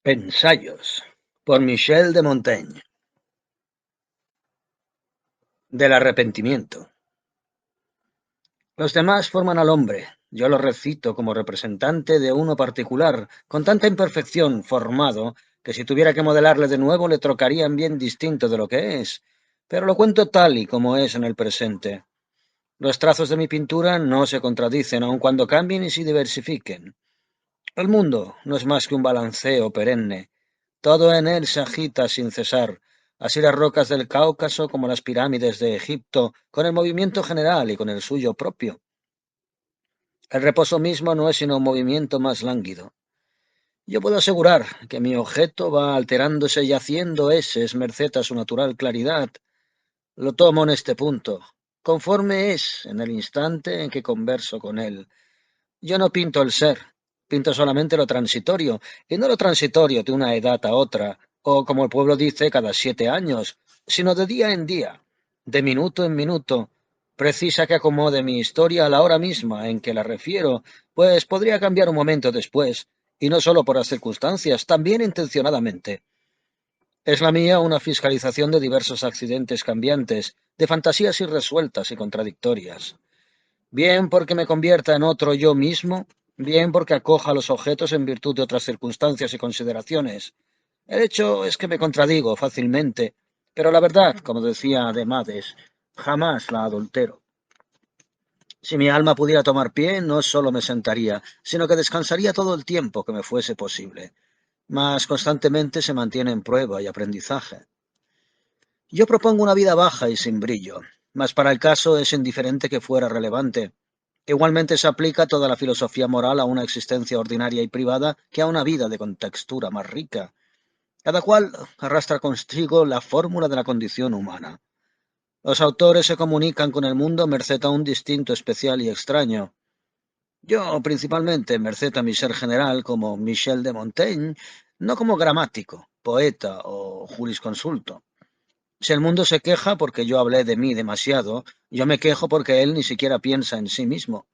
Ensayos por Michel de Montaigne. Del arrepentimiento. Los demás forman al hombre. Yo lo recito como representante de uno particular, con tanta imperfección formado, que si tuviera que modelarle de nuevo le trocaría en bien distinto de lo que es. Pero lo cuento tal y como es en el presente. Los trazos de mi pintura no se contradicen, aun cuando cambien y se diversifiquen. El mundo no es más que un balanceo perenne. Todo en él se agita sin cesar, así las rocas del Cáucaso como las pirámides de Egipto, con el movimiento general y con el suyo propio. El reposo mismo no es sino un movimiento más lánguido. Yo puedo asegurar que mi objeto va alterándose y haciendo eses merced a su natural claridad. Lo tomo en este punto, conforme es en el instante en que converso con él. Yo no pinto el ser, pinto solamente lo transitorio, y no lo transitorio de una edad a otra, o como el pueblo dice, cada 7 años, sino de día en día, de minuto en minuto. Precisa que acomode mi historia a la hora misma en que la refiero, pues podría cambiar un momento después, y no solo por las circunstancias, también intencionadamente. Es la mía una fiscalización de diversos accidentes cambiantes, de fantasías irresueltas y contradictorias. Bien porque me convierta en otro yo mismo, bien porque acoja los objetos en virtud de otras circunstancias y consideraciones. El hecho es que me contradigo fácilmente, pero la verdad, como decía Demades, jamás la adultero. Si mi alma pudiera tomar pie, no solo me sentaría, sino que descansaría todo el tiempo que me fuese posible. Mas constantemente se mantiene en prueba y aprendizaje. Yo propongo una vida baja y sin brillo, mas para el caso es indiferente que fuera relevante. Igualmente se aplica toda la filosofía moral a una existencia ordinaria y privada que a una vida de contextura más rica. Cada cual arrastra consigo la fórmula de la condición humana. Los autores se comunican con el mundo merced a un distinto especial y extraño. Yo, principalmente, merced a mi ser general como Michel de Montaigne, no como gramático, poeta o jurisconsulto. Si el mundo se queja porque yo hablé de mí demasiado, yo me quejo porque él ni siquiera piensa en sí mismo.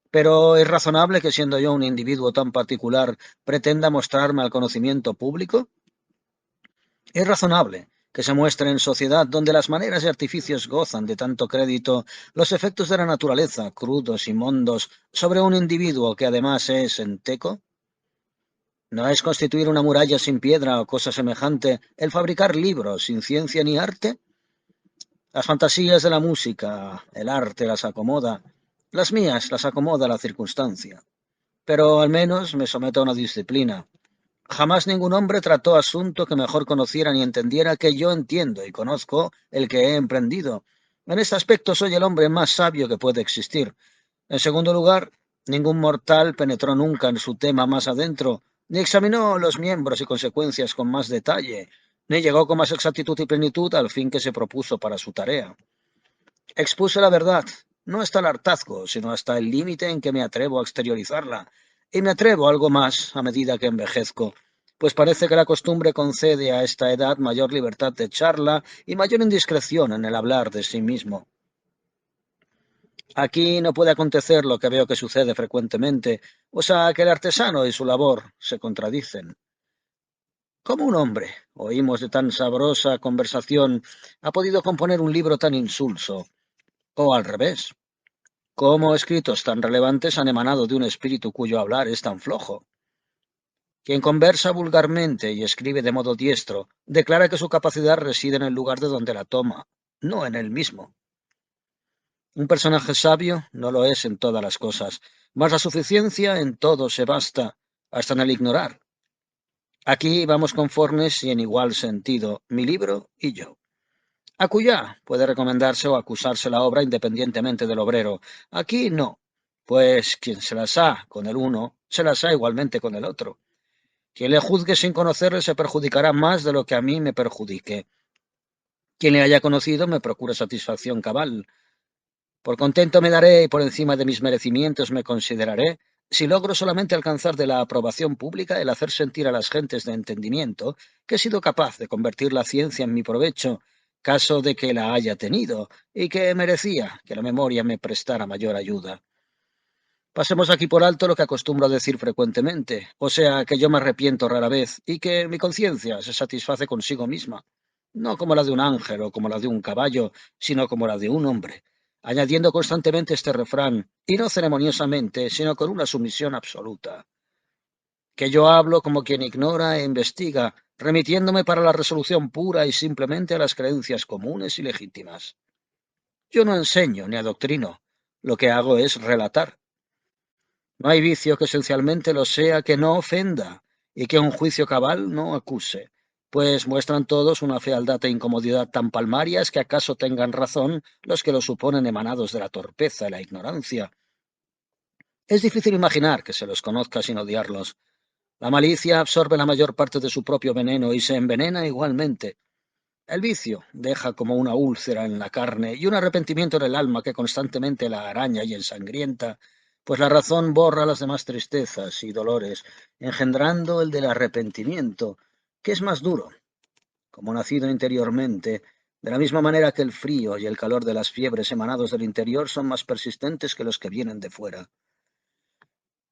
Pero ¿es razonable que siendo yo un individuo tan particular pretenda mostrarme al conocimiento público? Es razonable que se muestre en sociedad donde las maneras y artificios gozan de tanto crédito los efectos de la naturaleza, crudos y mondos, sobre un individuo que además es enteco. ¿No es constituir una muralla sin piedra o cosa semejante el fabricar libros sin ciencia ni arte? Las fantasías de la música, el arte las acomoda, las mías las acomoda la circunstancia. Pero al menos me someto a una disciplina. Jamás ningún hombre trató asunto que mejor conociera ni entendiera que yo entiendo y conozco el que he emprendido. En este aspecto soy el hombre más sabio que puede existir. En segundo lugar, ningún mortal penetró nunca en su tema más adentro, ni examinó los miembros y consecuencias con más detalle, ni llegó con más exactitud y plenitud al fin que se propuso para su tarea. Expuse la verdad, no hasta el hartazgo, sino hasta el límite en que me atrevo a exteriorizarla, y me atrevo a algo más a medida que envejezco, pues parece que la costumbre concede a esta edad mayor libertad de charla y mayor indiscreción en el hablar de sí mismo. Aquí no puede acontecer lo que veo que sucede frecuentemente, o sea, que el artesano y su labor se contradicen. ¿Cómo un hombre, oímos de tan sabrosa conversación, ha podido componer un libro tan insulso? O al revés, ¿cómo escritos tan relevantes han emanado de un espíritu cuyo hablar es tan flojo? Quien conversa vulgarmente y escribe de modo diestro, declara que su capacidad reside en el lugar de donde la toma, no en él mismo. Un personaje sabio no lo es en todas las cosas, mas la suficiencia en todo se basta, hasta en el ignorar. Aquí vamos conformes y en igual sentido, mi libro y yo. Acullá puede recomendarse o acusarse la obra independientemente del obrero. Aquí no, pues quien se las ha con el uno, se las ha igualmente con el otro. Quien le juzgue sin conocerle se perjudicará más de lo que a mí me perjudique. Quien le haya conocido me procura satisfacción cabal. Por contento me daré y por encima de mis merecimientos me consideraré, si logro solamente alcanzar de la aprobación pública el hacer sentir a las gentes de entendimiento que he sido capaz de convertir la ciencia en mi provecho, caso de que la haya tenido, y que merecía que la memoria me prestara mayor ayuda. Pasemos aquí por alto lo que acostumbro a decir frecuentemente, o sea, que yo me arrepiento rara vez y que mi conciencia se satisface consigo misma, no como la de un ángel o como la de un caballo, sino como la de un hombre, añadiendo constantemente este refrán, y no ceremoniosamente, sino con una sumisión absoluta, que yo hablo como quien ignora e investiga, remitiéndome para la resolución pura y simplemente a las creencias comunes y legítimas. Yo no enseño ni adoctrino, lo que hago es relatar. No hay vicio que esencialmente lo sea que no ofenda y que un juicio cabal no acuse, pues muestran todos una fealdad e incomodidad tan palmarias que acaso tengan razón los que lo suponen emanados de la torpeza y la ignorancia. Es difícil imaginar que se los conozca sin odiarlos. La malicia absorbe la mayor parte de su propio veneno y se envenena igualmente. El vicio deja como una úlcera en la carne y un arrepentimiento en el alma que constantemente la araña y ensangrienta, pues la razón borra las demás tristezas y dolores, engendrando el del arrepentimiento, que es más duro, como nacido interiormente, de la misma manera que el frío y el calor de las fiebres emanados del interior son más persistentes que los que vienen de fuera.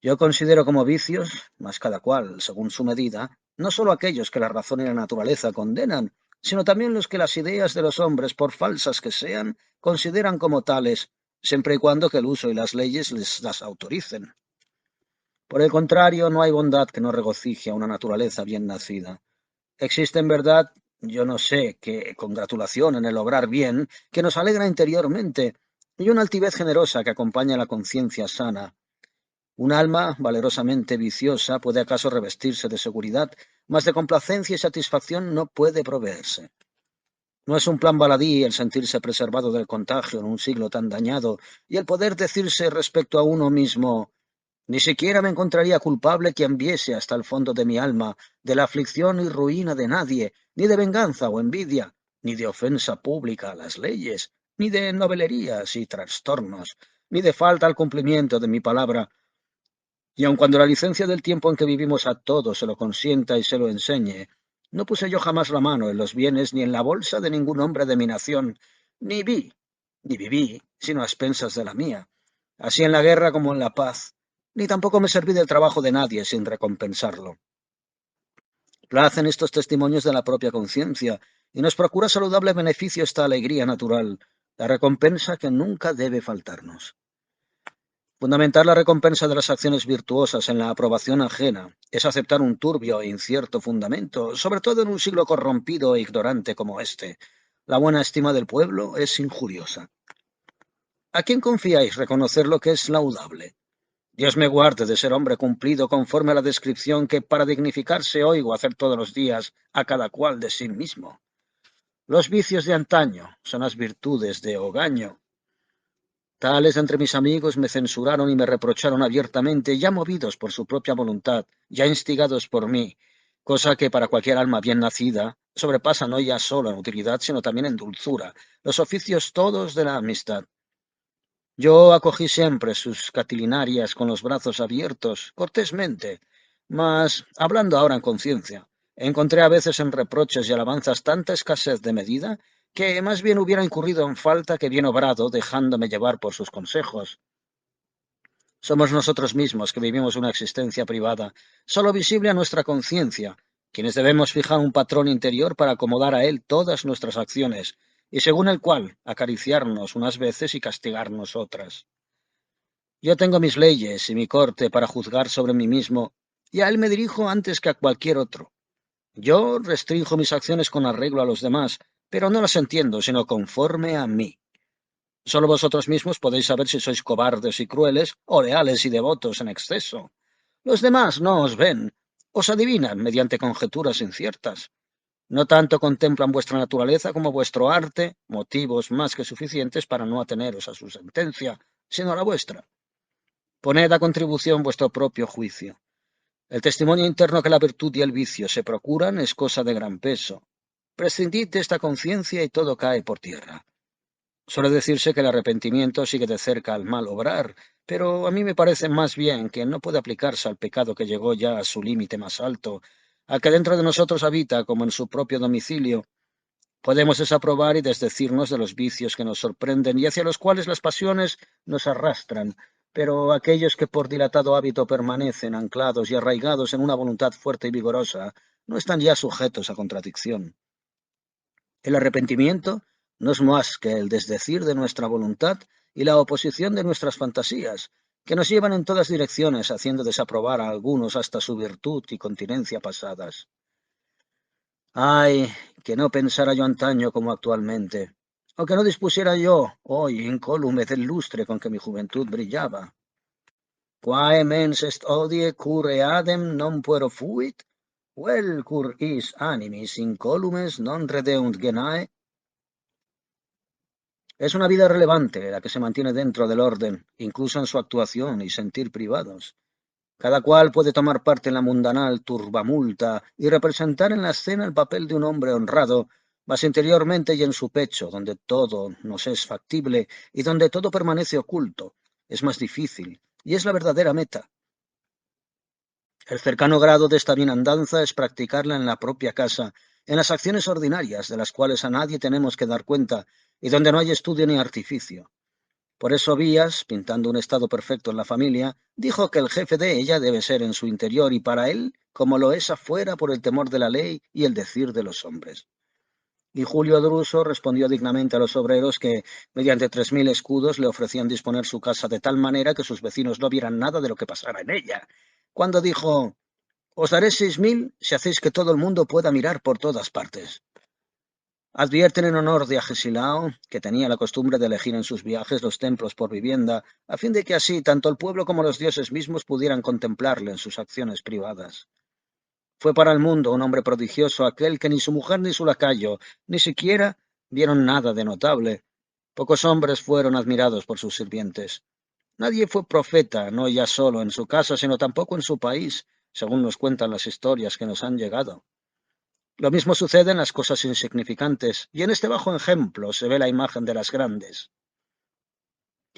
Yo considero como vicios, más cada cual según su medida, no sólo aquellos que la razón y la naturaleza condenan, sino también los que las ideas de los hombres, por falsas que sean, consideran como tales, siempre y cuando que el uso y las leyes les las autoricen. Por el contrario, no hay bondad que no regocije a una naturaleza bien nacida. Existe en verdad, yo no sé, qué congratulación en el obrar bien, que nos alegra interiormente, y una altivez generosa que acompaña la conciencia sana. Un alma valerosamente viciosa puede acaso revestirse de seguridad, mas de complacencia y satisfacción no puede proveerse. No es un plan baladí el sentirse preservado del contagio en un siglo tan dañado y el poder decirse respecto a uno mismo, ni siquiera me encontraría culpable quien viese hasta el fondo de mi alma de la aflicción y ruina de nadie, ni de venganza o envidia, ni de ofensa pública a las leyes, ni de novelerías y trastornos, ni de falta al cumplimiento de mi palabra, y aun cuando la licencia del tiempo en que vivimos a todos se lo consienta y se lo enseñe, no puse yo jamás la mano en los bienes ni en la bolsa de ningún hombre de mi nación, ni vi, ni viví, sino a expensas de la mía, así en la guerra como en la paz, ni tampoco me serví del trabajo de nadie sin recompensarlo. Placen estos testimonios de la propia conciencia, y nos procura saludable beneficio esta alegría natural, la recompensa que nunca debe faltarnos. Fundamentar la recompensa de las acciones virtuosas en la aprobación ajena es aceptar un turbio e incierto fundamento, sobre todo en un siglo corrompido e ignorante como este. La buena estima del pueblo es injuriosa. ¿A quién confiáis reconocer lo que es laudable? Dios me guarde de ser hombre cumplido conforme a la descripción que para dignificarse oigo hacer todos los días a cada cual de sí mismo. Los vicios de antaño son las virtudes de hogaño. Tales entre mis amigos me censuraron y me reprocharon abiertamente, ya movidos por su propia voluntad, ya instigados por mí, cosa que para cualquier alma bien nacida sobrepasa no ya solo en utilidad, sino también en dulzura, los oficios todos de la amistad. Yo acogí siempre sus catilinarias con los brazos abiertos, cortésmente, mas, hablando ahora en conciencia, encontré a veces en reproches y alabanzas tanta escasez de medida que más bien hubiera incurrido en falta que bien obrado, dejándome llevar por sus consejos. Somos nosotros mismos que vivimos una existencia privada, sólo visible a nuestra conciencia, quienes debemos fijar un patrón interior para acomodar a él todas nuestras acciones, y según el cual acariciarnos unas veces y castigarnos otras. Yo tengo mis leyes y mi corte para juzgar sobre mí mismo, y a él me dirijo antes que a cualquier otro. Yo restrinjo mis acciones con arreglo a los demás, pero no las entiendo, sino conforme a mí. Solo vosotros mismos podéis saber si sois cobardes y crueles, o leales y devotos en exceso. Los demás no os ven, os adivinan mediante conjeturas inciertas. No tanto contemplan vuestra naturaleza como vuestro arte, motivos más que suficientes para no ateneros a su sentencia, sino a la vuestra. Poned a contribución vuestro propio juicio. El testimonio interno que la virtud y el vicio se procuran es cosa de gran peso. Prescindid de esta conciencia y todo cae por tierra. Suele decirse que el arrepentimiento sigue de cerca al mal obrar, pero a mí me parece más bien que no puede aplicarse al pecado que llegó ya a su límite más alto, al que dentro de nosotros habita como en su propio domicilio. Podemos desaprobar y desdecirnos de los vicios que nos sorprenden y hacia los cuales las pasiones nos arrastran, pero aquellos que por dilatado hábito permanecen anclados y arraigados en una voluntad fuerte y vigorosa, no están ya sujetos a contradicción. El arrepentimiento no es más que el desdecir de nuestra voluntad y la oposición de nuestras fantasías, que nos llevan en todas direcciones, haciendo desaprobar a algunos hasta su virtud y continencia pasadas. Ay, que no pensara yo antaño como actualmente, o que no dispusiera yo hoy incólume del lustre con que mi juventud brillaba. Quae mens est odie cur eadem non puero fuit, vel cur is animis incolumes non redeunt genae. Es una vida relevante la que se mantiene dentro del orden, incluso en su actuación y sentir privados. Cada cual puede tomar parte en la mundanal turbamulta y representar en la escena el papel de un hombre honrado, mas interiormente y en su pecho, donde todo nos es factible y donde todo permanece oculto, es más difícil, y es la verdadera meta. El cercano grado de esta bienandanza es practicarla en la propia casa, en las acciones ordinarias, de las cuales a nadie tenemos que dar cuenta, y donde no hay estudio ni artificio. Por eso Vías, pintando un estado perfecto en la familia, dijo que el jefe de ella debe ser en su interior y para él, como lo es afuera por el temor de la ley y el decir de los hombres. Y Julio Druso respondió dignamente a los obreros que, mediante 3000 escudos, le ofrecían disponer su casa de tal manera que sus vecinos no vieran nada de lo que pasara en ella. Cuando dijo, os daré 6000 si hacéis que todo el mundo pueda mirar por todas partes. Advierten en honor de Agesilao, que tenía la costumbre de elegir en sus viajes los templos por vivienda, a fin de que así tanto el pueblo como los dioses mismos pudieran contemplarle en sus acciones privadas. Fue para el mundo un hombre prodigioso aquel que ni su mujer ni su lacayo, ni siquiera vieron nada de notable. Pocos hombres fueron admirados por sus sirvientes. Nadie fue profeta, no ya solo en su casa, sino tampoco en su país, según nos cuentan las historias que nos han llegado. Lo mismo sucede en las cosas insignificantes, y en este bajo ejemplo se ve la imagen de las grandes.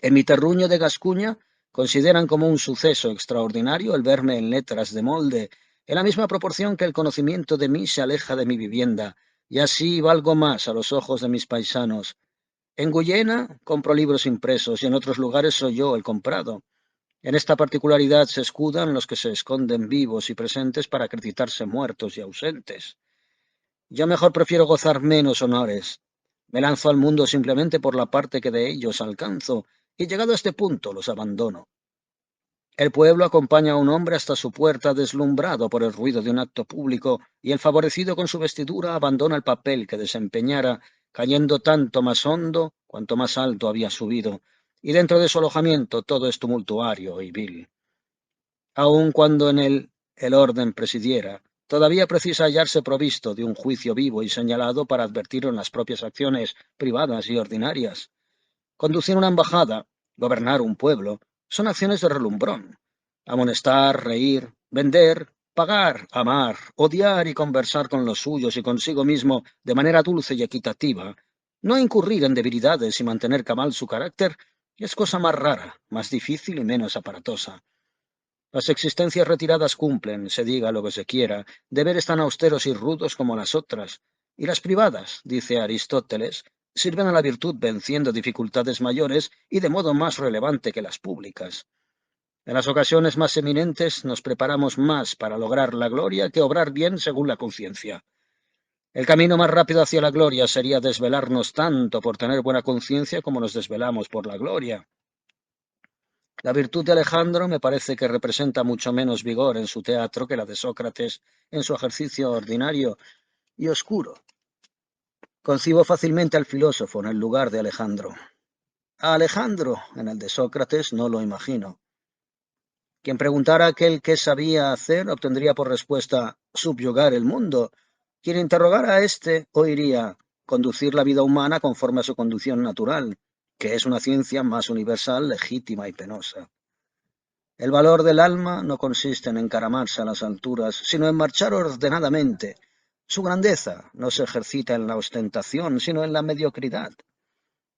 En mi terruño de Gascuña consideran como un suceso extraordinario el verme en letras de molde, en la misma proporción que el conocimiento de mí se aleja de mi vivienda, y así valgo más a los ojos de mis paisanos. En Guyena compro libros impresos y en otros lugares soy yo el comprado. En esta particularidad se escudan los que se esconden vivos y presentes para acreditarse muertos y ausentes. Yo mejor prefiero gozar menos honores. Me lanzo al mundo simplemente por la parte que de ellos alcanzo, y llegado a este punto los abandono. El pueblo acompaña a un hombre hasta su puerta deslumbrado por el ruido de un acto público, y el favorecido con su vestidura abandona el papel que desempeñara, cayendo tanto más hondo cuanto más alto había subido, y dentro de su alojamiento todo es tumultuario y vil. Aun cuando en él el orden presidiera, todavía precisa hallarse provisto de un juicio vivo y señalado para advertirlo en las propias acciones privadas y ordinarias. Conducir una embajada, gobernar un pueblo, son acciones de relumbrón. Amonestar, reír, vender, pagar, amar, odiar y conversar con los suyos y consigo mismo de manera dulce y equitativa, no incurrir en debilidades y mantener cabal su carácter, es cosa más rara, más difícil y menos aparatosa. Las existencias retiradas cumplen, se diga lo que se quiera, deberes tan austeros y rudos como las otras, y las privadas, dice Aristóteles, sirven a la virtud venciendo dificultades mayores y de modo más relevante que las públicas. En las ocasiones más eminentes nos preparamos más para lograr la gloria que obrar bien según la conciencia. El camino más rápido hacia la gloria sería desvelarnos tanto por tener buena conciencia como nos desvelamos por la gloria. La virtud de Alejandro me parece que representa mucho menos vigor en su teatro que la de Sócrates en su ejercicio ordinario y oscuro. Concibo fácilmente al filósofo en el lugar de Alejandro. A Alejandro en el de Sócrates no lo imagino. Quien preguntara a aquel qué sabía hacer obtendría por respuesta subyugar el mundo. Quien interrogara a éste oiría conducir la vida humana conforme a su conducción natural, que es una ciencia más universal, legítima y penosa. El valor del alma no consiste en encaramarse a las alturas, sino en marchar ordenadamente. Su grandeza no se ejercita en la ostentación, sino en la mediocridad.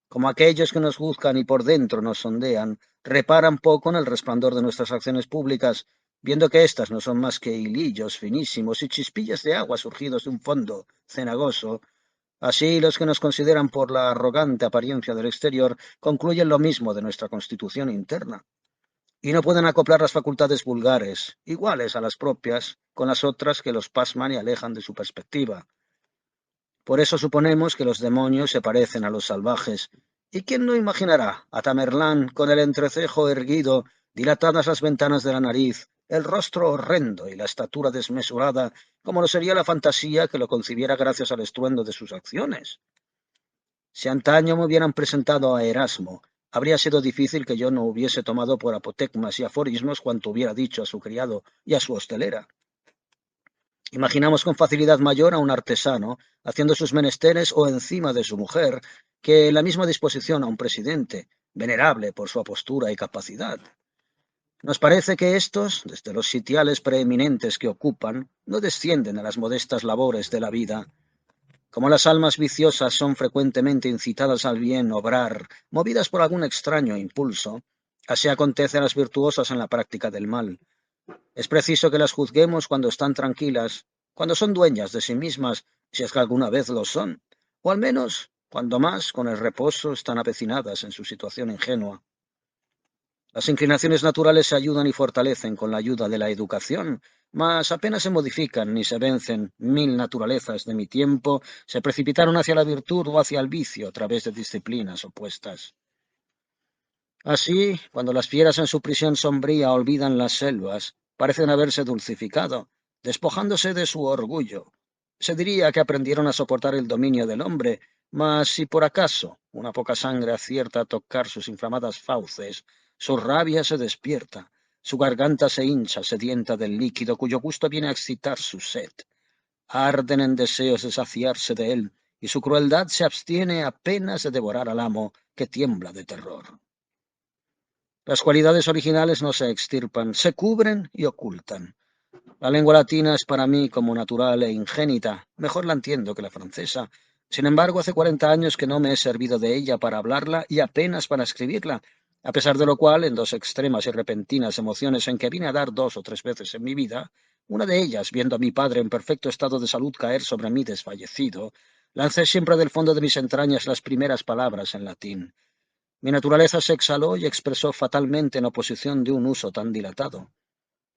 Como aquellos que nos juzgan y por dentro nos sondean, reparan poco en el resplandor de nuestras acciones públicas, viendo que éstas no son más que hilillos finísimos y chispillas de agua surgidos de un fondo cenagoso. Así los que nos consideran por la arrogante apariencia del exterior concluyen lo mismo de nuestra constitución interna. y no pueden acoplar las facultades vulgares, iguales a las propias, con las otras que los pasman y alejan de su perspectiva. Por eso suponemos que los demonios se parecen a los salvajes. ¿Y quién no imaginará a Tamerlán con el entrecejo erguido, dilatadas las ventanas de la nariz, el rostro horrendo y la estatura desmesurada, como lo sería la fantasía que lo concibiera gracias al estruendo de sus acciones? Si antaño me hubieran presentado a Erasmo, habría sido difícil que yo no hubiese tomado por apotegmas y aforismos cuanto hubiera dicho a su criado y a su hostelera. Imaginamos con facilidad mayor a un artesano haciendo sus menesteres o encima de su mujer que la misma disposición a un presidente, venerable por su apostura y capacidad. Nos parece que éstos, desde los sitiales preeminentes que ocupan, no descienden a las modestas labores de la vida. Como las almas viciosas son frecuentemente incitadas al bien obrar, movidas por algún extraño impulso, así acontece a las virtuosas en la práctica del mal. Es preciso que las juzguemos cuando están tranquilas, cuando son dueñas de sí mismas, si es que alguna vez lo son, o al menos, cuando más, con el reposo, están avecinadas en su situación ingenua. Las inclinaciones naturales se ayudan y fortalecen con la ayuda de la educación, mas apenas se modifican ni se vencen. Mil naturalezas de mi tiempo se precipitaron hacia la virtud o hacia el vicio a través de disciplinas opuestas. Así, cuando las fieras en su prisión sombría olvidan las selvas, parecen haberse dulcificado, despojándose de su orgullo. Se diría que aprendieron a soportar el dominio del hombre, mas si por acaso una poca sangre acierta a tocar sus inflamadas fauces, su rabia se despierta, su garganta se hincha sedienta del líquido cuyo gusto viene a excitar su sed. Arden en deseos de saciarse de él, y su crueldad se abstiene apenas de devorar al amo, que tiembla de terror. Las cualidades originales no se extirpan, se cubren y ocultan. La lengua latina es para mí como natural e ingénita, mejor la entiendo que la francesa. Sin embargo, hace 40 años que no me he servido de ella para hablarla y apenas para escribirla, a pesar de lo cual, en dos extremas y repentinas emociones en que vine a dar 2 o 3 veces en mi vida, una de ellas, viendo a mi padre en perfecto estado de salud caer sobre mí desfallecido, lancé siempre del fondo de mis entrañas las primeras palabras en latín. Mi naturaleza se exhaló y expresó fatalmente en oposición de un uso tan dilatado.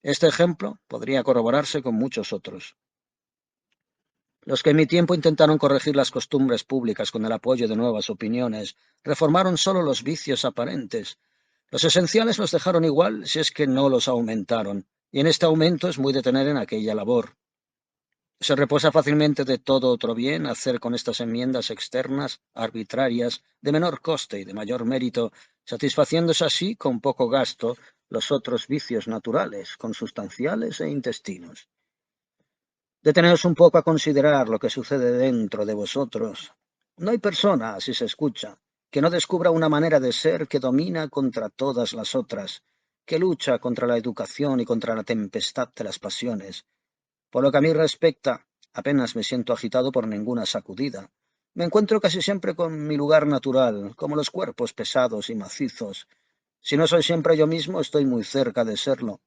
Este ejemplo podría corroborarse con muchos otros. Los que en mi tiempo intentaron corregir las costumbres públicas con el apoyo de nuevas opiniones, reformaron solo los vicios aparentes. Los esenciales los dejaron igual si es que no los aumentaron, y en este aumento es muy de tener en aquella labor. Se reposa fácilmente de todo otro bien hacer con estas enmiendas externas, arbitrarias, de menor coste y de mayor mérito, satisfaciéndose así, con poco gasto, los otros vicios naturales, consustanciales e intestinos. Deteneos un poco a considerar lo que sucede dentro de vosotros. No hay persona, si se escucha, que no descubra una manera de ser que domina contra todas las otras, que lucha contra la educación y contra la tempestad de las pasiones. Por lo que a mí respecta, apenas me siento agitado por ninguna sacudida. Me encuentro casi siempre con mi lugar natural, como los cuerpos pesados y macizos. Si no soy siempre yo mismo, estoy muy cerca de serlo.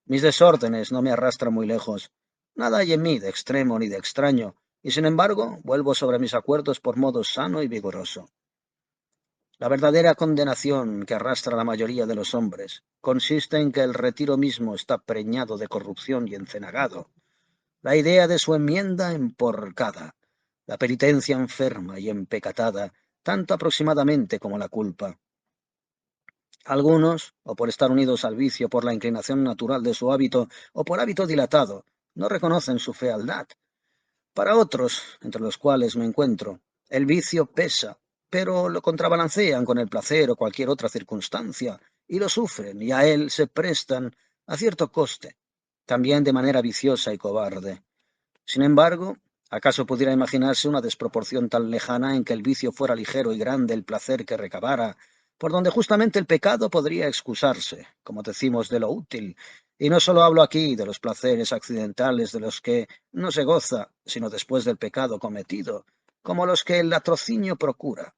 Mis desórdenes no me arrastran muy lejos. Nada hay en mí de extremo ni de extraño, y sin embargo vuelvo sobre mis acuerdos por modo sano y vigoroso. La verdadera condenación que arrastra la mayoría de los hombres consiste en que el retiro mismo está preñado de corrupción y encenagado. La idea de su enmienda emporcada, la penitencia enferma y empecatada, tanto aproximadamente como la culpa. Algunos, o por estar unidos al vicio por la inclinación natural de su hábito, o por hábito dilatado, no reconocen su fealdad. Para otros, entre los cuales me encuentro, el vicio pesa, pero lo contrabalancean con el placer o cualquier otra circunstancia, y lo sufren, y a él se prestan a cierto coste, también de manera viciosa y cobarde. Sin embargo, ¿acaso pudiera imaginarse una desproporción tan lejana en que el vicio fuera ligero y grande el placer que recabara, por donde justamente el pecado podría excusarse, como decimos, de lo útil? Y no solo hablo aquí de los placeres accidentales de los que no se goza, sino después del pecado cometido, como los que el latrocinio procura,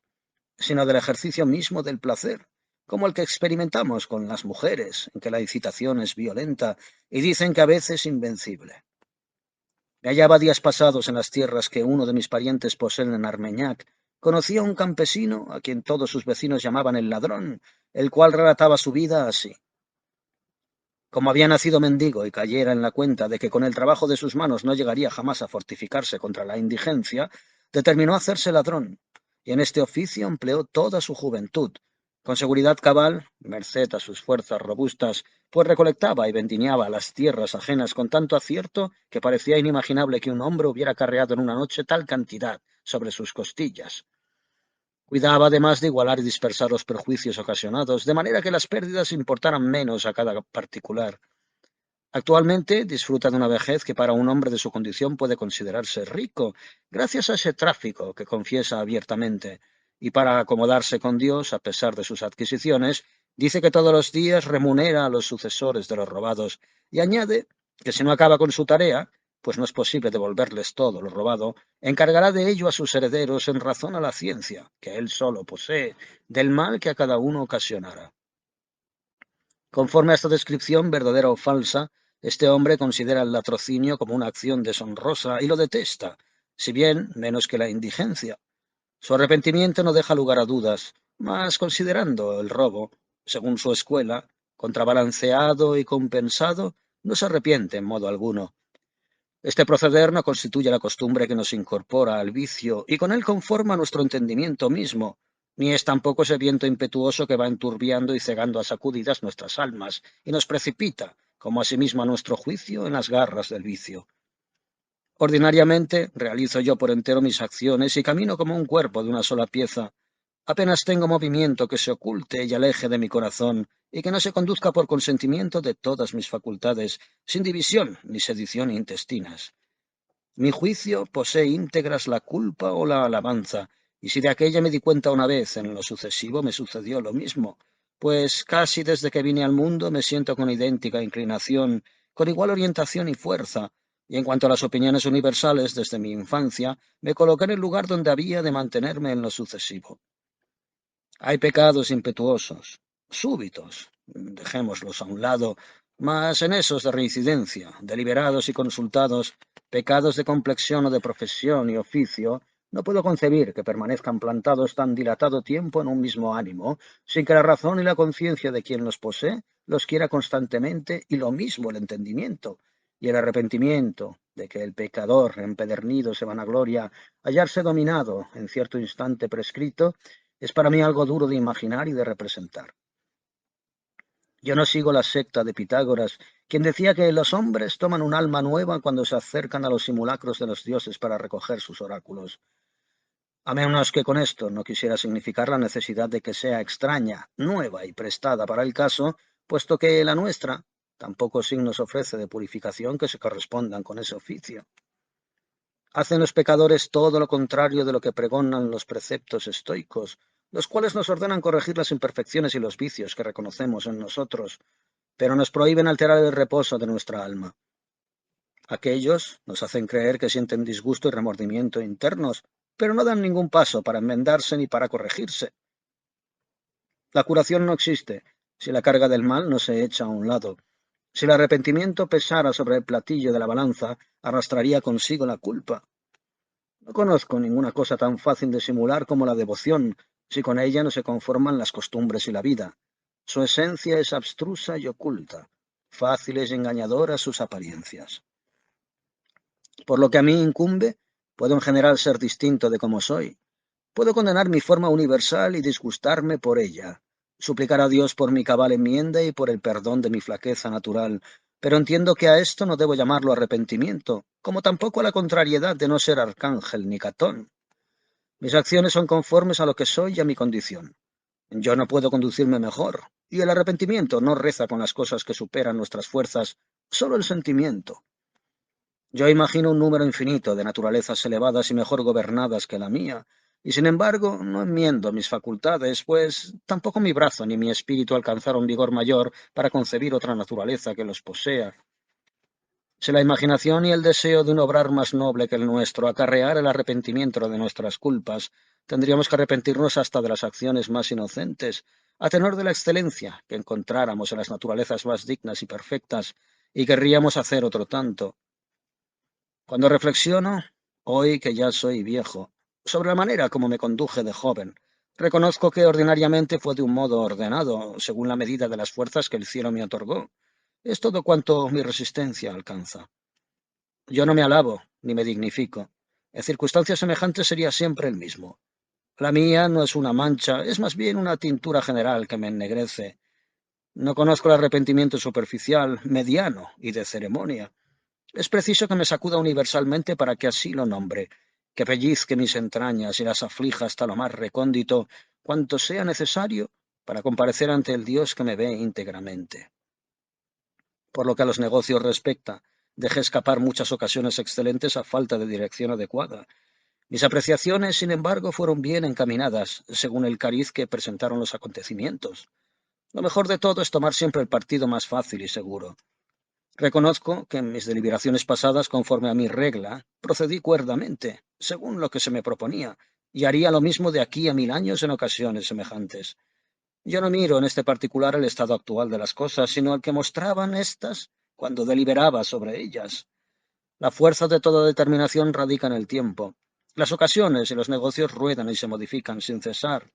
sino del ejercicio mismo del placer, como el que experimentamos con las mujeres, en que la incitación es violenta y dicen que a veces invencible. Me hallaba días pasados en las tierras que uno de mis parientes poseen en Armeñac. Conocí a un campesino, a quien todos sus vecinos llamaban el ladrón, el cual relataba su vida así. Como había nacido mendigo y cayera en la cuenta de que con el trabajo de sus manos no llegaría jamás a fortificarse contra la indigencia, determinó hacerse ladrón, y en este oficio empleó toda su juventud, con seguridad cabal, merced a sus fuerzas robustas, pues recolectaba y vendimiaba las tierras ajenas con tanto acierto que parecía inimaginable que un hombre hubiera carreado en una noche tal cantidad sobre sus costillas. Cuidaba además de igualar y dispersar los perjuicios ocasionados, de manera que las pérdidas importaran menos a cada particular. Actualmente disfruta de una vejez que para un hombre de su condición puede considerarse rico, gracias a ese tráfico que confiesa abiertamente, y para acomodarse con Dios, a pesar de sus adquisiciones, dice que todos los días remunera a los sucesores de los robados, y añade que si no acaba con su tarea, pues no es posible devolverles todo lo robado, encargará de ello a sus herederos en razón a la ciencia, que él solo posee, del mal que a cada uno ocasionará. Conforme a esta descripción, verdadera o falsa, este hombre considera el latrocinio como una acción deshonrosa y lo detesta, si bien menos que la indigencia. Su arrepentimiento no deja lugar a dudas, mas considerando el robo, según su escuela, contrabalanceado y compensado, no se arrepiente en modo alguno. Este proceder no constituye la costumbre que nos incorpora al vicio y con él conforma nuestro entendimiento mismo, ni es tampoco ese viento impetuoso que va enturbiando y cegando a sacudidas nuestras almas y nos precipita, como asimismo a nuestro juicio, en las garras del vicio. Ordinariamente realizo yo por entero mis acciones y camino como un cuerpo de una sola pieza. Apenas tengo movimiento que se oculte y aleje de mi corazón y que no se conduzca por consentimiento de todas mis facultades, sin división ni sedición intestinas. Mi juicio posee íntegras la culpa o la alabanza, y si de aquella me di cuenta una vez, en lo sucesivo me sucedió lo mismo, pues casi desde que vine al mundo me siento con idéntica inclinación, con igual orientación y fuerza, y en cuanto a las opiniones universales, desde mi infancia, me coloqué en el lugar donde había de mantenerme en lo sucesivo. Hay pecados impetuosos, súbitos, dejémoslos a un lado, mas en esos de reincidencia, deliberados y consultados, pecados de complexión o de profesión y oficio, no puedo concebir que permanezcan plantados tan dilatado tiempo en un mismo ánimo, sin que la razón y la conciencia de quien los posee los quiera constantemente y lo mismo el entendimiento y el arrepentimiento de que el pecador empedernido se vanagloria hallarse dominado en cierto instante prescrito, es para mí algo duro de imaginar y de representar. Yo no sigo la secta de Pitágoras, quien decía que los hombres toman un alma nueva cuando se acercan a los simulacros de los dioses para recoger sus oráculos. A menos que con esto no quisiera significar la necesidad de que sea extraña, nueva y prestada para el caso, puesto que la nuestra tampoco signos ofrece de purificación que se correspondan con ese oficio. Hacen los pecadores todo lo contrario de lo que pregonan los preceptos estoicos, los cuales nos ordenan corregir las imperfecciones y los vicios que reconocemos en nosotros, pero nos prohíben alterar el reposo de nuestra alma. Aquellos nos hacen creer que sienten disgusto y remordimiento internos, pero no dan ningún paso para enmendarse ni para corregirse. La curación no existe si la carga del mal no se echa a un lado. Si el arrepentimiento pesara sobre el platillo de la balanza, arrastraría consigo la culpa. No conozco ninguna cosa tan fácil de simular como la devoción, si con ella no se conforman las costumbres y la vida. Su esencia es abstrusa y oculta, fáciles y engañadoras sus apariencias. Por lo que a mí incumbe, puedo en general ser distinto de como soy. Puedo condenar mi forma universal y disgustarme por ella, suplicar a Dios por mi cabal enmienda y por el perdón de mi flaqueza natural, pero entiendo que a esto no debo llamarlo arrepentimiento, como tampoco a la contrariedad de no ser arcángel ni Catón. Mis acciones son conformes a lo que soy y a mi condición. Yo no puedo conducirme mejor, y el arrepentimiento no reza con las cosas que superan nuestras fuerzas, solo el sentimiento. Yo imagino un número infinito de naturalezas elevadas y mejor gobernadas que la mía, y sin embargo no enmiendo mis facultades, pues tampoco mi brazo ni mi espíritu alcanzaron vigor mayor para concebir otra naturaleza que los posea. Si la imaginación y el deseo de un obrar más noble que el nuestro acarrear el arrepentimiento de nuestras culpas, tendríamos que arrepentirnos hasta de las acciones más inocentes, a tenor de la excelencia que encontráramos en las naturalezas más dignas y perfectas, y querríamos hacer otro tanto. Cuando reflexiono, hoy que ya soy viejo, sobre la manera como me conduje de joven, reconozco que ordinariamente fue de un modo ordenado, según la medida de las fuerzas que el cielo me otorgó, Es todo cuanto mi resistencia alcanza. Yo no me alabo ni me dignifico. En circunstancias semejantes sería siempre el mismo. La mía no es una mancha, es más bien una tintura general que me ennegrece. No conozco el arrepentimiento superficial, mediano y de ceremonia. Es preciso que me sacuda universalmente para que así lo nombre, que pellizque mis entrañas y las aflija hasta lo más recóndito, cuanto sea necesario para comparecer ante el Dios que me ve íntegramente. Por lo que a los negocios respecta, dejé escapar muchas ocasiones excelentes a falta de dirección adecuada. Mis apreciaciones, sin embargo, fueron bien encaminadas, según el cariz que presentaron los acontecimientos. Lo mejor de todo es tomar siempre el partido más fácil y seguro. Reconozco que en mis deliberaciones pasadas, conforme a mi regla, procedí cuerdamente, según lo que se me proponía, y haría lo mismo de aquí a 1000 años en ocasiones semejantes. Yo no miro en este particular el estado actual de las cosas, sino el que mostraban éstas cuando deliberaba sobre ellas. La fuerza de toda determinación radica en el tiempo. Las ocasiones y los negocios ruedan y se modifican sin cesar.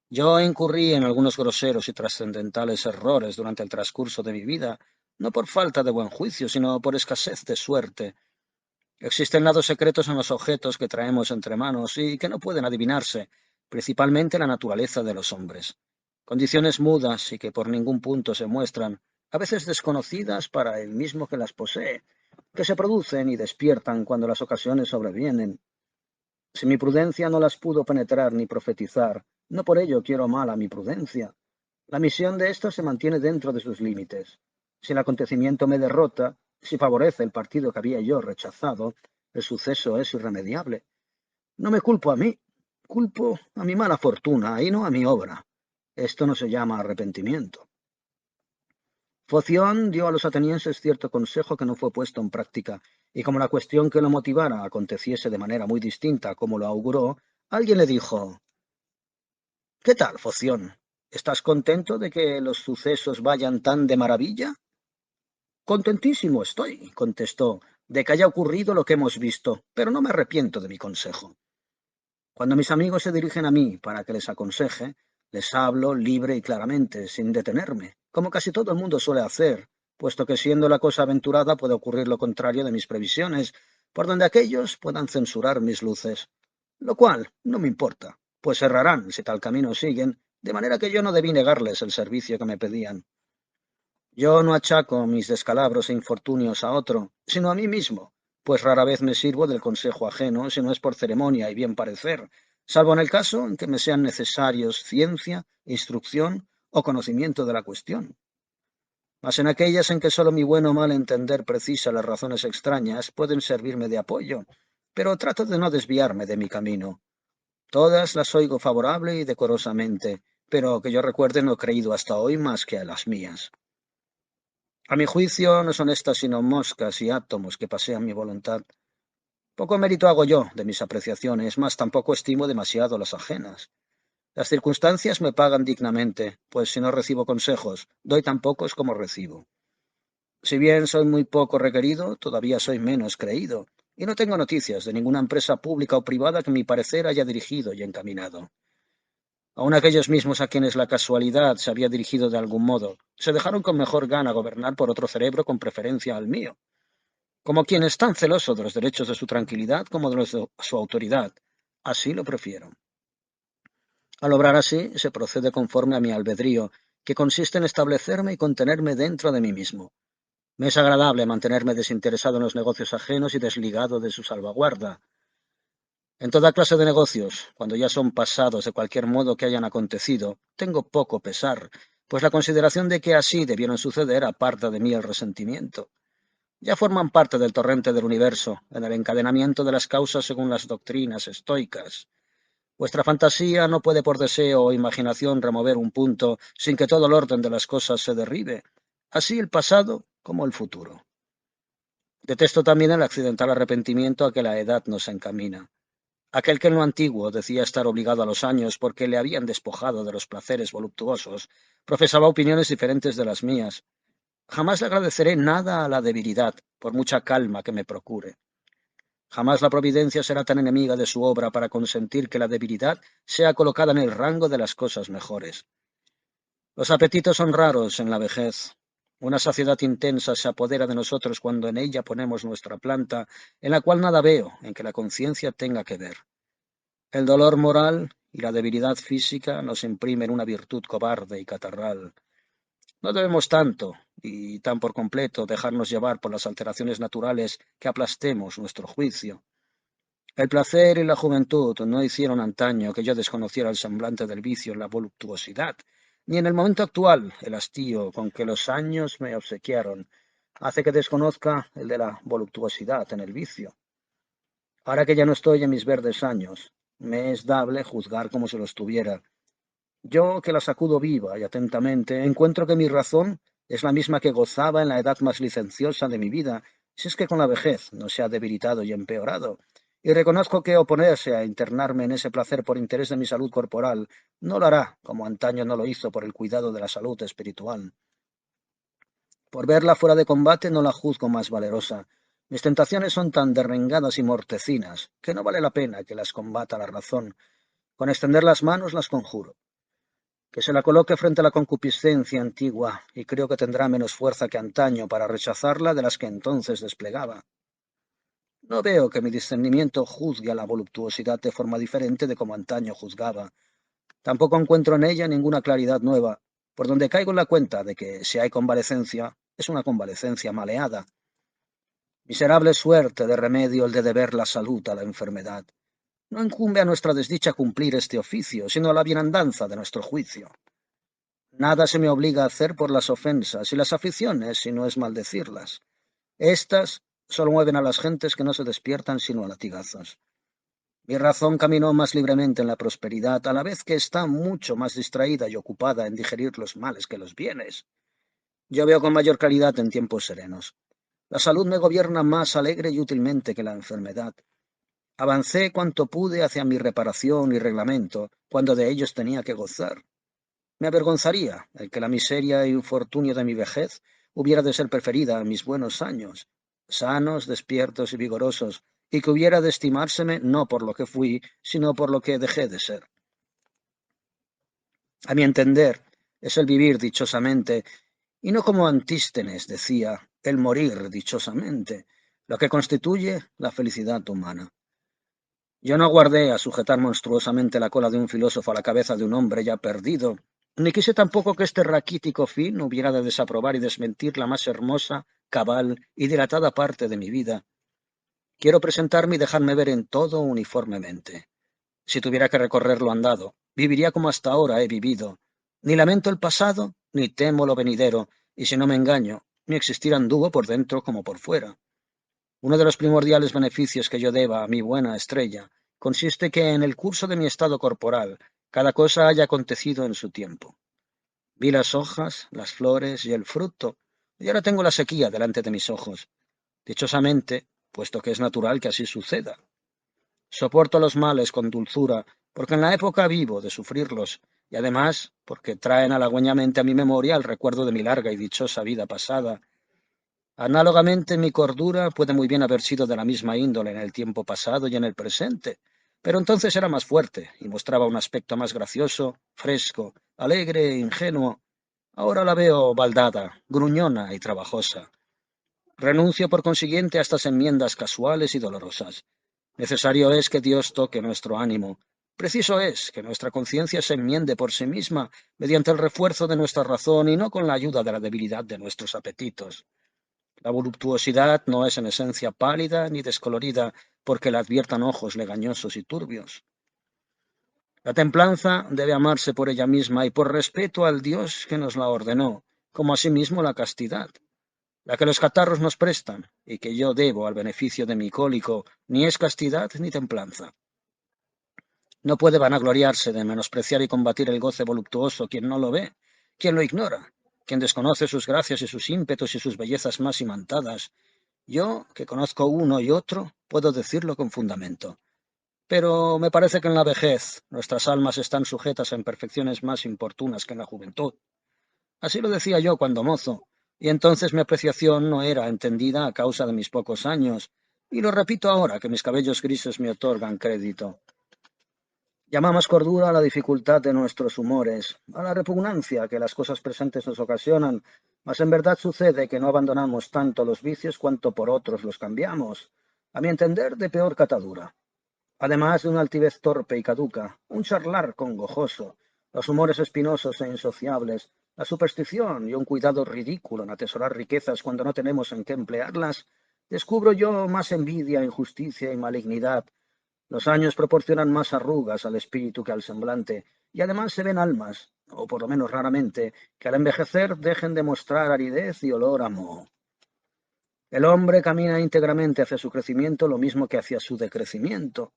Yo incurrí en algunos groseros y trascendentales errores durante el transcurso de mi vida, no por falta de buen juicio, sino por escasez de suerte. Existen lados secretos en los objetos que traemos entre manos y que no pueden adivinarse, principalmente la naturaleza de los hombres. Condiciones mudas y que por ningún punto se muestran, a veces desconocidas para el mismo que las posee, que se producen y despiertan cuando las ocasiones sobrevienen. Si mi prudencia no las pudo penetrar ni profetizar, no por ello quiero mal a mi prudencia. La misión de ésta se mantiene dentro de sus límites. Si el acontecimiento me derrota, si favorece el partido que había yo rechazado, el suceso es irremediable. No me culpo a mí, culpo a mi mala fortuna y no a mi obra. Esto no se llama arrepentimiento. Foción dio a los atenienses cierto consejo que no fue puesto en práctica, y como la cuestión que lo motivara aconteciese de manera muy distinta a como lo auguró, alguien le dijo: ¿Qué tal, Foción? ¿Estás contento de que los sucesos vayan tan de maravilla? Contentísimo estoy, contestó, de que haya ocurrido lo que hemos visto, pero no me arrepiento de mi consejo. Cuando mis amigos se dirigen a mí para que les aconseje, les hablo libre y claramente, sin detenerme, como casi todo el mundo suele hacer, puesto que siendo la cosa aventurada puede ocurrir lo contrario de mis previsiones, por donde aquellos puedan censurar mis luces, lo cual no me importa, pues errarán si tal camino siguen, de manera que yo no debí negarles el servicio que me pedían. Yo no achaco mis descalabros e infortunios a otro, sino a mí mismo, pues rara vez me sirvo del consejo ajeno si no es por ceremonia y bien parecer, salvo en el caso en que me sean necesarios ciencia, instrucción o conocimiento de la cuestión. Mas en aquellas en que sólo mi bueno o mal entender precisa las razones extrañas, pueden servirme de apoyo, pero trato de no desviarme de mi camino. Todas las oigo favorable y decorosamente, pero que yo recuerde no he creído hasta hoy más que a las mías. A mi juicio no son estas sino moscas y átomos que pasean mi voluntad. Poco mérito hago yo de mis apreciaciones, mas tampoco estimo demasiado las ajenas. Las circunstancias me pagan dignamente, pues si no recibo consejos, doy tan pocos como recibo. Si bien soy muy poco requerido, todavía soy menos creído, y no tengo noticias de ninguna empresa pública o privada que mi parecer haya dirigido y encaminado. Aun aquellos mismos a quienes la casualidad se había dirigido de algún modo, se dejaron con mejor gana gobernar por otro cerebro con preferencia al mío, como quien es tan celoso de los derechos de su tranquilidad como de los de su autoridad. Así lo prefiero. Al obrar así, se procede conforme a mi albedrío, que consiste en establecerme y contenerme dentro de mí mismo. Me es agradable mantenerme desinteresado en los negocios ajenos y desligado de su salvaguarda. En toda clase de negocios, cuando ya son pasados de cualquier modo que hayan acontecido, tengo poco pesar, pues la consideración de que así debieron suceder aparta de mí el resentimiento. Ya forman parte del torrente del universo, en el encadenamiento de las causas según las doctrinas estoicas. Vuestra fantasía no puede por deseo o imaginación remover un punto sin que todo el orden de las cosas se derribe, así el pasado como el futuro. Detesto también el accidental arrepentimiento a que la edad nos encamina. Aquel que en lo antiguo decía estar obligado a los años porque le habían despojado de los placeres voluptuosos, profesaba opiniones diferentes de las mías. Jamás le agradeceré nada a la debilidad, por mucha calma que me procure. Jamás la providencia será tan enemiga de su obra para consentir que la debilidad sea colocada en el rango de las cosas mejores. Los apetitos son raros en la vejez. Una saciedad intensa se apodera de nosotros cuando en ella ponemos nuestra planta, en la cual nada veo en que la conciencia tenga que ver. El dolor moral y la debilidad física nos imprimen una virtud cobarde y catarral. No debemos tanto, y tan por completo, dejarnos llevar por las alteraciones naturales que aplastemos nuestro juicio. El placer y la juventud no hicieron antaño que yo desconociera el semblante del vicio en la voluptuosidad, ni en el momento actual el hastío con que los años me obsequiaron hace que desconozca el de la voluptuosidad en el vicio. Ahora que ya no estoy en mis verdes años, me es dable juzgar como si lo estuviera. Yo, que la sacudo viva y atentamente, encuentro que mi razón es la misma que gozaba en la edad más licenciosa de mi vida, si es que con la vejez no se ha debilitado y empeorado, y reconozco que oponerse a internarme en ese placer por interés de mi salud corporal no lo hará, como antaño no lo hizo por el cuidado de la salud espiritual. Por verla fuera de combate no la juzgo más valerosa. Mis tentaciones son tan derrengadas y mortecinas que no vale la pena que las combata la razón. Con extender las manos las conjuro. Que se la coloque frente a la concupiscencia antigua, y creo que tendrá menos fuerza que antaño para rechazarla de las que entonces desplegaba. No veo que mi discernimiento juzgue a la voluptuosidad de forma diferente de como antaño juzgaba. Tampoco encuentro en ella ninguna claridad nueva, por donde caigo en la cuenta de que si hay convalecencia, es una convalecencia maleada. Miserable suerte de remedio el de deber la salud a la enfermedad. No incumbe a nuestra desdicha cumplir este oficio, sino a la bienandanza de nuestro juicio. Nada se me obliga a hacer por las ofensas y las aflicciones, si no es maldecirlas. Estas solo mueven a las gentes que no se despiertan sino a latigazos. Mi razón caminó más libremente en la prosperidad, a la vez que está mucho más distraída y ocupada en digerir los males que los bienes. Yo veo con mayor claridad en tiempos serenos. La salud me gobierna más alegre y útilmente que la enfermedad. Avancé cuanto pude hacia mi reparación y reglamento, cuando de ellos tenía que gozar. Me avergonzaría el que la miseria e infortunio de mi vejez hubiera de ser preferida a mis buenos años, sanos, despiertos y vigorosos, y que hubiera de estimárseme no por lo que fui, sino por lo que dejé de ser. A mi entender, es el vivir dichosamente, y no como Antístenes decía, el morir dichosamente, lo que constituye la felicidad humana. Yo no aguardé a sujetar monstruosamente la cola de un filósofo a la cabeza de un hombre ya perdido, ni quise tampoco que este raquítico fin hubiera de desaprobar y desmentir la más hermosa, cabal y dilatada parte de mi vida. Quiero presentarme y dejarme ver en todo uniformemente. Si tuviera que recorrer lo andado, viviría como hasta ahora he vivido. Ni lamento el pasado, ni temo lo venidero, y si no me engaño, mi existir anduvo por dentro como por fuera. Uno de los primordiales beneficios que yo deba a mi buena estrella consiste que en el curso de mi estado corporal cada cosa haya acontecido en su tiempo. Vi las hojas, las flores y el fruto, y ahora tengo la sequía delante de mis ojos. Dichosamente, puesto que es natural que así suceda. Soporto los males con dulzura, porque en la época vivo de sufrirlos, y además porque traen halagüeñamente a mi memoria el recuerdo de mi larga y dichosa vida pasada. Análogamente, mi cordura puede muy bien haber sido de la misma índole en el tiempo pasado y en el presente, pero entonces era más fuerte y mostraba un aspecto más gracioso, fresco, alegre e ingenuo. Ahora la veo baldada, gruñona y trabajosa. Renuncio por consiguiente a estas enmiendas casuales y dolorosas. Necesario es que Dios toque nuestro ánimo. Preciso es que nuestra conciencia se enmiende por sí misma mediante el refuerzo de nuestra razón y no con la ayuda de la debilidad de nuestros apetitos. La voluptuosidad no es en esencia pálida ni descolorida porque la adviertan ojos legañosos y turbios. La templanza debe amarse por ella misma y por respeto al Dios que nos la ordenó, como asimismo la castidad, la que los catarros nos prestan y que yo debo al beneficio de mi cólico, ni es castidad ni templanza. No puede vanagloriarse de menospreciar y combatir el goce voluptuoso quien no lo ve, quien lo ignora, quien desconoce sus gracias y sus ímpetos y sus bellezas más imantadas. Yo, que conozco uno y otro, puedo decirlo con fundamento. Pero me parece que en la vejez nuestras almas están sujetas a imperfecciones más importunas que en la juventud. Así lo decía yo cuando mozo, y entonces mi apreciación no era entendida a causa de mis pocos años, y lo repito ahora que mis cabellos grises me otorgan crédito. Llamamos cordura a la dificultad de nuestros humores, a la repugnancia que las cosas presentes nos ocasionan, Mas en verdad sucede que no abandonamos tanto los vicios cuanto por otros los cambiamos, a mi entender de peor catadura. Además de una altivez torpe y caduca, un charlar congojoso, los humores espinosos e insociables, la superstición y un cuidado ridículo en atesorar riquezas cuando no tenemos en qué emplearlas, descubro yo más envidia, injusticia y malignidad. Los años proporcionan más arrugas al espíritu que al semblante, y además se ven almas, o por lo menos raramente, que al envejecer dejen de mostrar aridez y olor a moho. El hombre camina íntegramente hacia su crecimiento lo mismo que hacia su decrecimiento.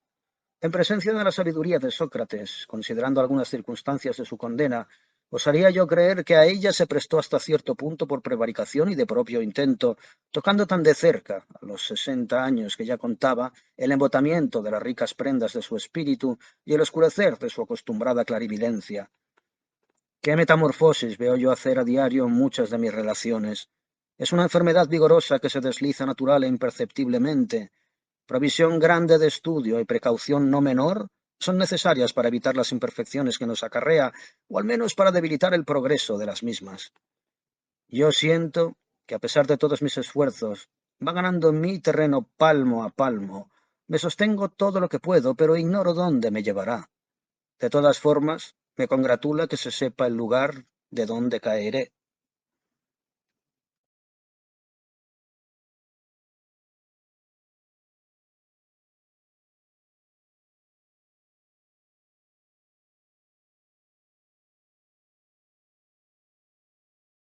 En presencia de la sabiduría de Sócrates, considerando algunas circunstancias de su condena, osaría yo creer que a ella se prestó hasta cierto punto por prevaricación y de propio intento, tocando tan de cerca, a los 60 años que ya contaba, el embotamiento de las ricas prendas de su espíritu y el oscurecer de su acostumbrada clarividencia. ¿Qué metamorfosis veo yo hacer a diario en muchas de mis relaciones? Es una enfermedad vigorosa que se desliza natural e imperceptiblemente. Provisión grande de estudio y precaución no menor son necesarias para evitar las imperfecciones que nos acarrea, o al menos para debilitar el progreso de las mismas. Yo siento que a pesar de todos mis esfuerzos, va ganando en mí terreno palmo a palmo. Me sostengo todo lo que puedo, pero ignoro dónde me llevará. De todas formas, me congratula que se sepa el lugar de donde caeré.